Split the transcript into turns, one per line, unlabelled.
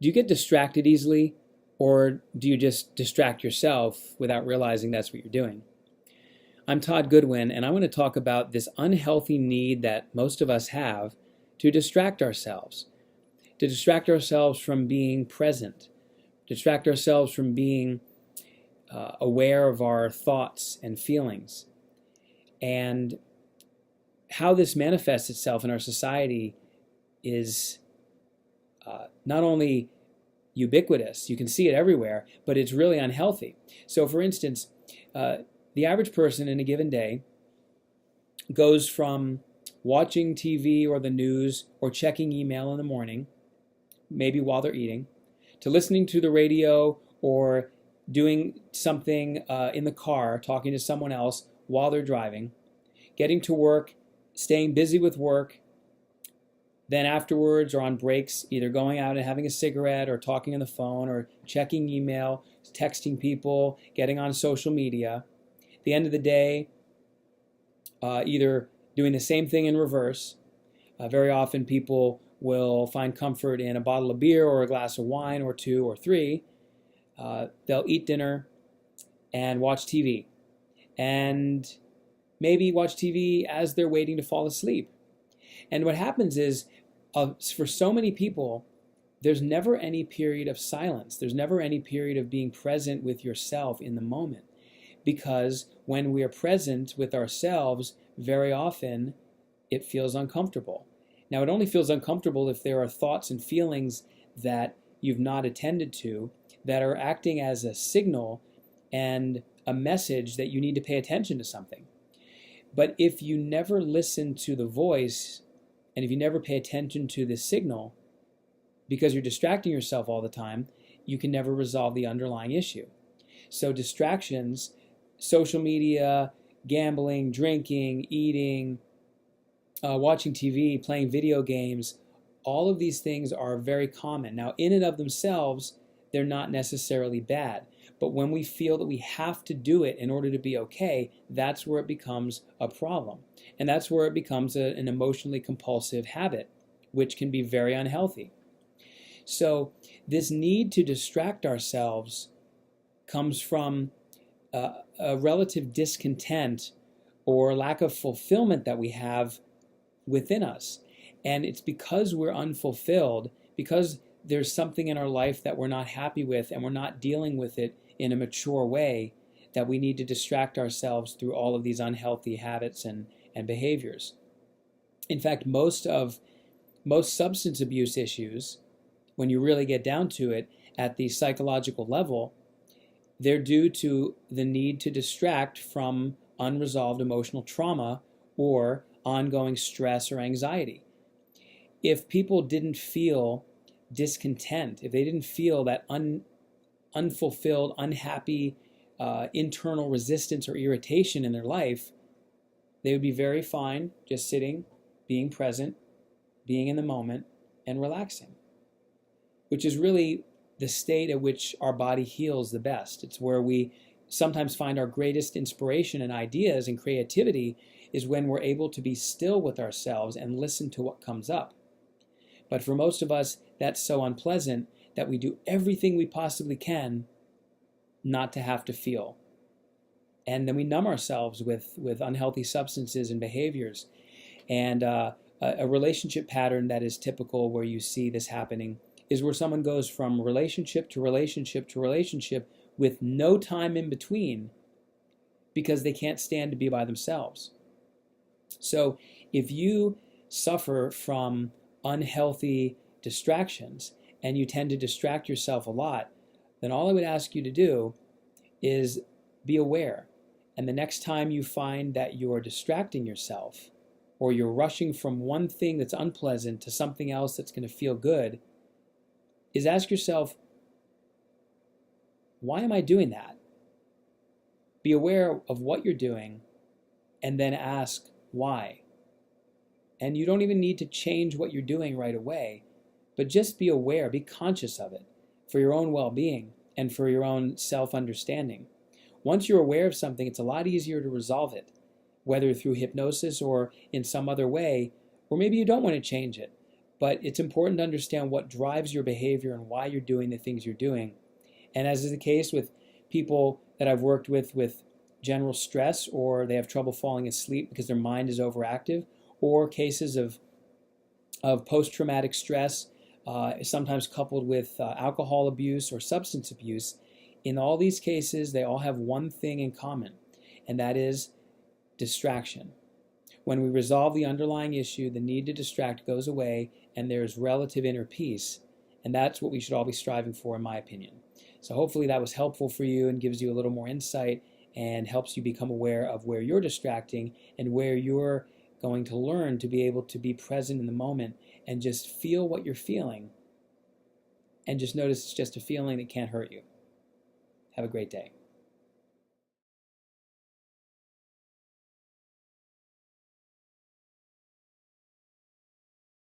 Do you get distracted easily, or do you just distract yourself without realizing that's what you're doing? I'm Todd Goodwin, and I want to talk about this unhealthy need that most of us have to distract ourselves from being present, distract ourselves from being aware of our thoughts and feelings. And how this manifests itself in our society is not only ubiquitous, you can see it everywhere, but it's really unhealthy. So, for instance, the average person in a given day goes from watching TV or the news or checking email in the morning, maybe while they're eating, to listening to the radio or doing something in the car, talking to someone else while they're driving, getting to work, staying busy with work, then afterwards or on breaks, either going out and having a cigarette or talking on the phone or checking email, texting people, getting on social media. At the end of the day, either doing the same thing in reverse. Very often people will find comfort in a bottle of beer or a glass of wine or two or three. They'll eat dinner and watch TV. And maybe watch TV as they're waiting to fall asleep. And what happens is, for so many people, there's never any period of silence. There's never any period of being present with yourself in the moment. Because when we are present with ourselves, very often it feels uncomfortable. Now, it only feels uncomfortable if there are thoughts and feelings that you've not attended to that are acting as a signal and a message that you need to pay attention to something. But if you never listen to the voice, and if you never pay attention to the signal, because you're distracting yourself all the time, you can never resolve the underlying issue. So distractions, social media, gambling, drinking, eating, watching TV, playing video games, all of these things are very common. Now, in and of themselves, they're not necessarily bad. But when we feel that we have to do it in order to be okay, that's where it becomes a problem. And that's where it becomes an emotionally compulsive habit, which can be very unhealthy. So this need to distract ourselves comes from a relative discontent or lack of fulfillment that we have within us. And it's because we're unfulfilled, because there's something in our life that we're not happy with and we're not dealing with it in a mature way, that we need to distract ourselves through all of these unhealthy habits and behaviors. In fact, most substance abuse issues, when you really get down to it at the psychological level, they're due to the need to distract from unresolved emotional trauma or ongoing stress or anxiety. If people didn't feel discontent, if they didn't feel that unfulfilled, unhappy internal resistance or irritation in their life, they would be very fine just sitting, being present, being in the moment, and relaxing, which is really the state at which our body heals the best. It's where we sometimes find our greatest inspiration and ideas and creativity, is when we're able to be still with ourselves and listen to what comes up. But for most of us, that's so unpleasant that we do everything we possibly can not to have to feel. And then we numb ourselves with unhealthy substances and behaviors. And a relationship pattern that is typical where you see this happening is where someone goes from relationship to relationship to relationship with no time in between because they can't stand to be by themselves. So if you suffer from unhealthy distractions and you tend to distract yourself a lot, then all I would ask you to do is be aware. And the next time you find that you're distracting yourself or you're rushing from one thing that's unpleasant to something else that's going to feel good, is ask yourself, why am I doing that? Be aware of what you're doing and then ask why. And you don't even need to change what you're doing right away, but just be aware, be conscious of it for your own well-being and for your own self-understanding. Once you're aware of something, it's a lot easier to resolve it, whether through hypnosis or in some other way, or maybe you don't want to change it, But it's important to understand what drives your behavior and why you're doing the things you're doing. And as is the case with people that I've worked with general stress, or they have trouble falling asleep because their mind is overactive, or cases of post-traumatic stress, sometimes coupled with alcohol abuse or substance abuse, in all these cases, they all have one thing in common, and that is distraction. When we resolve the underlying issue, the need to distract goes away, and there's relative inner peace. And that's what we should all be striving for, in my opinion. So hopefully that was helpful for you and gives you a little more insight and helps you become aware of where you're distracting and where you're going to learn to be able to be present in the moment and just feel what you're feeling. And just notice it's just a feeling that can't hurt you. Have a great day.